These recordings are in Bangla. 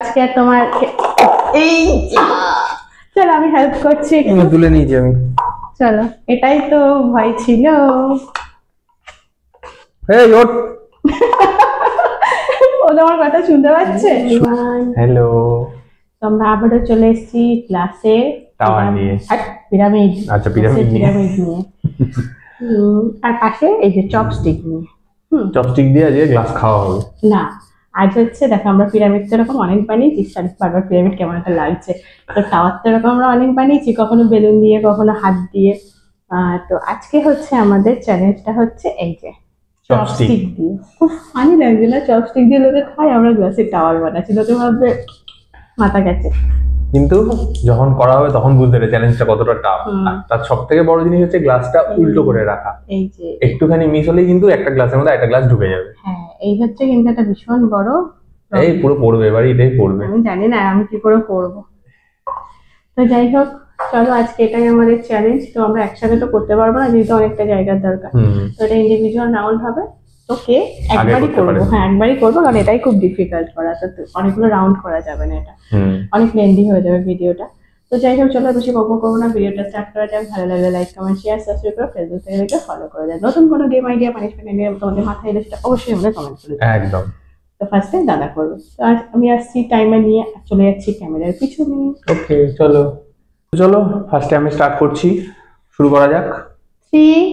আজকে তোমার এই চলো আমি হেল্প করছি, তুলে নিয়েছি আমি। চলো, এটাই তো ভয় ছিল। এই ওঠ। ও তোমার কথা শুনতে পাচ্ছে। হ্যালো, আমরা আবারও চলে এসেছি ক্লাসে টাওয়ার নিয়ে। পিরামিড। আচ্ছা, পিরামিড নিয়ে। আর পাশে এই যে চপস্টিক নিয়ে। চপস্টিক দিয়ে আজকে গ্লাস খাওয়া হবে না, আজ হচ্ছে দেখো আমরা পিরামিড তো এরকম অনেক বানিয়েছি, বারবার পিরামিড কেমন একটা লাগছে। তো টাওয়ার তো এরকম আমরা অনেক বানিয়েছি, কখনো বেলুন দিয়ে কখনো হাত দিয়ে। তো আজকে হচ্ছে আমাদের চ্যালেঞ্জটা হচ্ছে এই যে চপস্টিক দিয়ে। খুব ফানি লাগছে না? চপস্টিক দিয়ে লোকে খায়, আমরা গ্লাসে টাওয়ার বানাচ্ছি, লোকে ভাববে মাথা গেছে। কিন্তু যখন করা হবে তখন বুঝতে হবে চ্যালেঞ্জটা কতটা টাফ। তার সব থেকে বড় জিনিস হচ্ছে গ্লাসটা উল্টো করে রাখা। এই যে একটুখানি মিস হলেই কিন্তু একটা গ্লাসের মধ্যে একটা গ্লাস ঢুকে যাবে। হ্যাঁ, এই হচ্ছে কিন্তু একটা ভীষণ বড়। এই পুরো পড়বে, এবারে এটাই পড়বে। আমি জানি না আমি কি করে করবো। তো যাই হোক, চলো আজকে এটাই আমাদের চ্যালেঞ্জ। তো আমরা একসাথে তো করতে পারবো না, যেহেতু অনেকটা জায়গার দরকার। তো এটা ইন্ডিভিজুয়াল রাউন্ড হবে। তোকে একবারই করবো, হ্যাঁ একবারই করবো, কারণ এটাই খুব ডিফিকাল্ট করা। তো অনেকগুলো রাউন্ড করা যাবে না, এটা অনেক লেন্দি হয়ে যাবে ভিডিওটা। তো যাই হোক, চলো বেশি গল্প করবো না, ভিডিওটা স্টার্ট করা যাক। ভালো লাগলে লাইক কমেন্ট শেয়ার সাবস্ক্রাইব করে ফেসবুক থেকে দেখে ফলো করে দেয়। নতুন কোনো গেম আইডিয়া পানিশমেন্ট আইডিয়া তোমাদের মাথায় এলে সেটা অবশ্যই আমাদের কমেন্ট করে দেবে। একদম। তো ফার্স্টে দাদা করবে। তো আমি আসছি টাইমার নিয়ে, চলে যাচ্ছি ক্যামেরার পিছনে। ওকে চলো চলো, ফার্স্টে আমি স্টার্ট করছি, শুরু করা যাক। 3,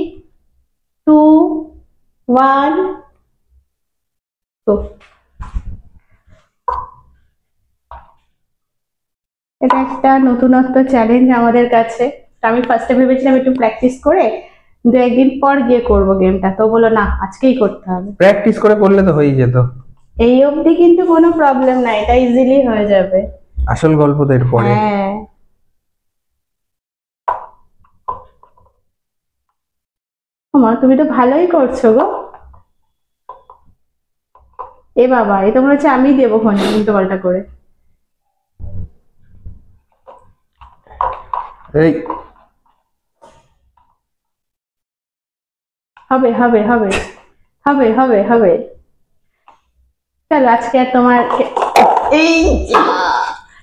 2, 1 তো এটা একটা নতুনত্ব চ্যালেঞ্জ আমাদের কাছে। আমি ফার্স্টে ভেবেছিলাম একটু প্র্যাকটিস করে 2-1 দিন পর গিয়ে করবো গেমটা, তো বলো না আজকেই করতে হবে। প্র্যাকটিস করে করলে তো হয়েই যেত। এই অবধি কিন্তু কোনো প্রবলেম নাই, এটা ইজিলি হয়ে যাবে। আসল গল্প তো এরপরে। হ্যাঁ, তুমি তো ভালোই করছো গো। এ বাবা, এটা মনে হচ্ছে আমি দেবো ফোন উল্টো পাল্টা করে। এই হবে হবে হবে হবে হবে হবে। চলো আজকে আর তোমার এই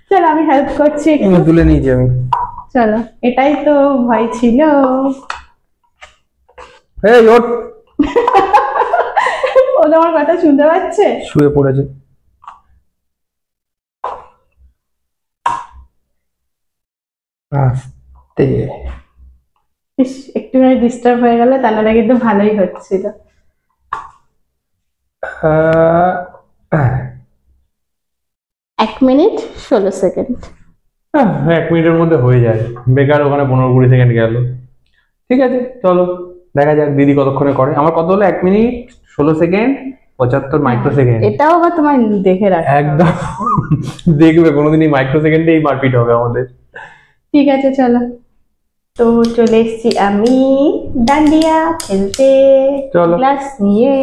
চলো আমি হেল্প করছি, তুলে নিয়েছি আমি। চলো, এটাই তো ভয় ছিল। এই ওঠ। ও তোমার কথা শুনতে পাচ্ছে। শুয়ে পড়েছে। আস্তে। একটুখানি ডিস্টার্ব হয়ে গেল, তা নাহলে কিন্তু ভালোই হচ্ছিল। 1 মিনিট 16 সেকেন্ড। 1 মিনিটের মধ্যে হয়ে যায়, বেকার ওখানে 15-20 সেকেন্ড গেল। ঠিক আছে চলো দেখা যাক দিদি কতক্ষণে করে। আমার কত হলো? 1 মিনিট 16 সেকেন্ড 75 মাইক্রো সেকেন্ড। এটাও আবার তোমার দেখে রাখো একদম। দেখবে কোনোদিনই মাইক্রো সেকেন্ডেই মারপিট হবে আমাদের। ঠিক আছে চলো। তো চলে এসেছি আমি ডান্ডিয়া খেলতে, গ্লাস নিয়ে।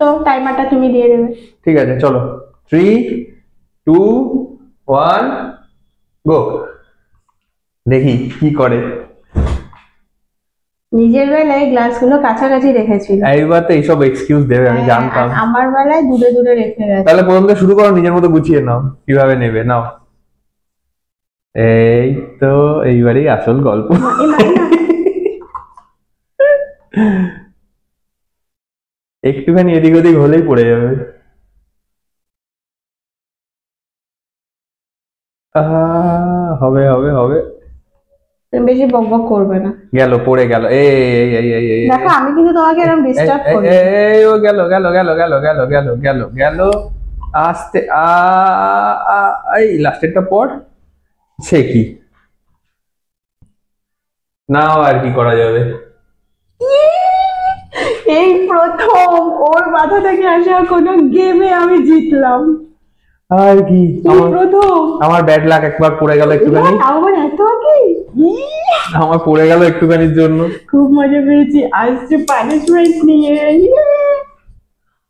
তো টাইমারটা তুমি দিয়ে দেবে। ঠিক আছে চলো, 3, 2, 1 গো। দেখি কি করে। নিজের বেলায় গ্লাসগুলো কাছাকাছি রেখেছিল, এইবার তো এইসব এক্সকিউজ দেবে, আমি জানতাম। আমার বেলায় দূরে দূরে রেখে গেছে। তাহলে প্রথম থেকে শুরু করো, নিজের মতো গুছিয়ে নাও কিভাবে নেবে। নাও, এই তো এইবারই আসল গল্প। একটুখানি এদিক ওদিক হলেই পড়ে যাবে। হবে হবে হবে। তুমি বেশি বকবক করবে না। গেল, পড়ে গেল। এই দেখো আমি কিন্তু তোমাকে এরকম ডিস্টার্ব করি। এই ও গেল গেল গেল গেল গেল গেল গেল গেল। আস্তে এই লাস্টেরটা পড়। সে কি নাও, আর কি করা যাবে। এই প্রথম ওর মাথা থেকে আসা কোনো গেমে আমি জিতলাম। আর কি প্রথম আমার ব্যাড লাক একবার পড়ে গেল একটুখানি। আমার এত আগে আমার পড়ে গেল একটুখানির জন্য। খুব মজা পেয়েছি। আসছে পানিশমেন্ট নিয়ে।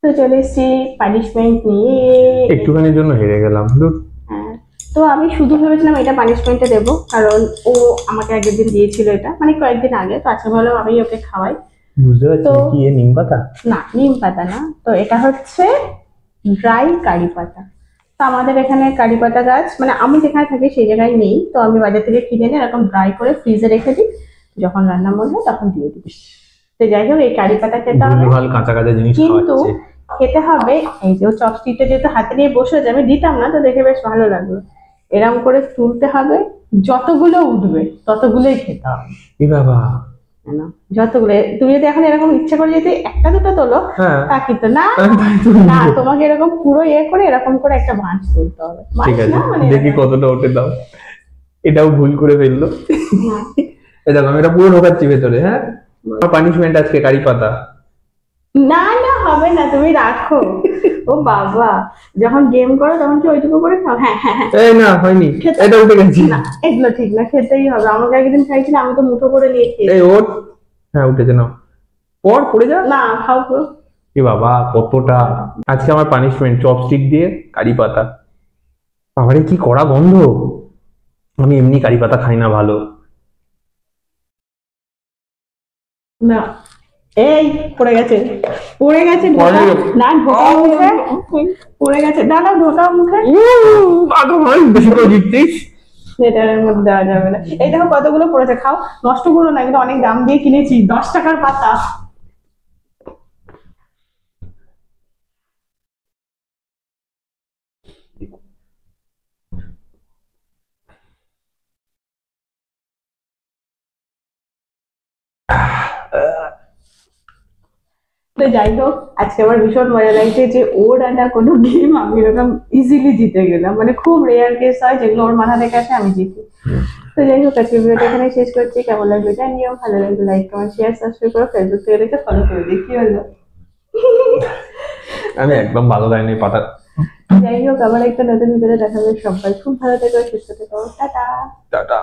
তো চলে এসছি পানিশমেন্ট নিয়ে। একটুখানির জন্য হেরে গেলাম। তো আমি শুধু ভেবেছিলাম এটা পানিশমেন্টে দেবো, কারণ ও আমাকে আগের দিন দিয়েছিল এটা, মানে কয়েকদিন আগে। তো আজকে ভাবলাম আমি ওকে খাওয়াই। বুঝতে পারছি কি নিম পাতা? না, নিম পাতা না, তো এটা হচ্ছে ড্রাই কারি পাতা। তো আমাদের এখানে কারি পাতা গাছ মানে আমি যেখানে থাকি সেই জায়গায় নেই, তো আমি বাজার থেকে কিনে এনে এরকম ড্রাই করে ফ্রিজে রেখে দিই, যখন রান্না মনে হয় তখন দিয়ে দিই। তো যাই হোক এই কারি পাতা খেতে হবে, ভুলভাল কাঁচা কাঁচা জিনিস কিন্তু খাওয়াচ্ছে। খেতে হবে এই যে চপস্টিকটা যেহেতু হাতে নিয়ে বসে আছে, আমি দিতাম না তো দেখে বেশ ভালো লাগলো, এরকম করে তুলতে হবে, যতগুলো উঠবে ততগুলোই খেতে হবে। এ বাবা, না, যতগুলো তুমি যদি এখন এরকম ইচ্ছা করে যদি একটা দুটো তোলো হ্যাঁ তা কিন্তু না, না তোমাকে এরকম পুরো করে এরকম করে একটা মাছ তুলতে হবে। মাছ ঠিক আছে, না, মানে দেখি এরকম। কতটা ওঠে দাও। এটাও ভুল করে ফেললো। এই দেখো আমি এটা পুরো ঢোকাচ্ছি ভেতরে। হ্যাঁ, পানিশমেন্ট আজকে কারি পাতা। না না হবে না, তুমি রাখো। ও বাবা, যখন গেম করো তখন কি ওইটুকু করে খাও? হ্যাঁ হ্যাঁ হ্যাঁ। এই না হয়নি, এটা উঠে গেছি। না এগুলো ঠিক না, খেতেই হবে। আমাকে একদিন খাইছিল, আমি তো মুঠো করে নিয়ে খেয়েছি। এই ওঠ, হ্যাঁ উঠেছে, নাও পর পড়ে যা। না খাও তো। এ বাবা কতটা, আজকে আমার পানিশমেন্ট চপস্টিক দিয়ে কারি পাতা। বাবারে কি কড়া গন্ধ, আমি এমনি কারি পাতা খাই না ভালো। না এই পড়ে গেছে, পড়ে গেছে, ঢোকা না, ঢোকা মুখে পড়ে গেছে, দাঁড়াও ঢোকা মুখে। বেশি করে জিতছিস। এটার মধ্যে দেওয়া যাবে না। এই দেখো কতগুলো পড়েছে, খাও, নষ্ট করো না, এগুলো অনেক দাম দিয়ে কিনেছি, 10 টাকার পাতা। তো যাই হোক, আজকে আমার ভীষণ মজা লাগছে যে ওর একটা কোনো গেম আমি এরকম ইজিলি জিতে গেলাম, মানে খুব রেয়ার কেস হয় যেগুলো ওর মাথা থেকে আসে আমি জিতি। তো যাই হোক, আজকে ভিডিওটা এখানে শেষ করছি। কেমন লাগবে জানিও, ভালো লাগবে লাইক কমেন্ট শেয়ার সাবস্ক্রাইব করো, ফেসবুক থেকে দেখে ফলো করে দিই। কি হলো? আমি একদম ভালো লাগেনি পাতা। যাই হোক, আবার একটা নতুন ভিডিওতে দেখা হবে। সবাই খুব ভালো থেকো, সুস্থ থেকো, টাটা। টাটা।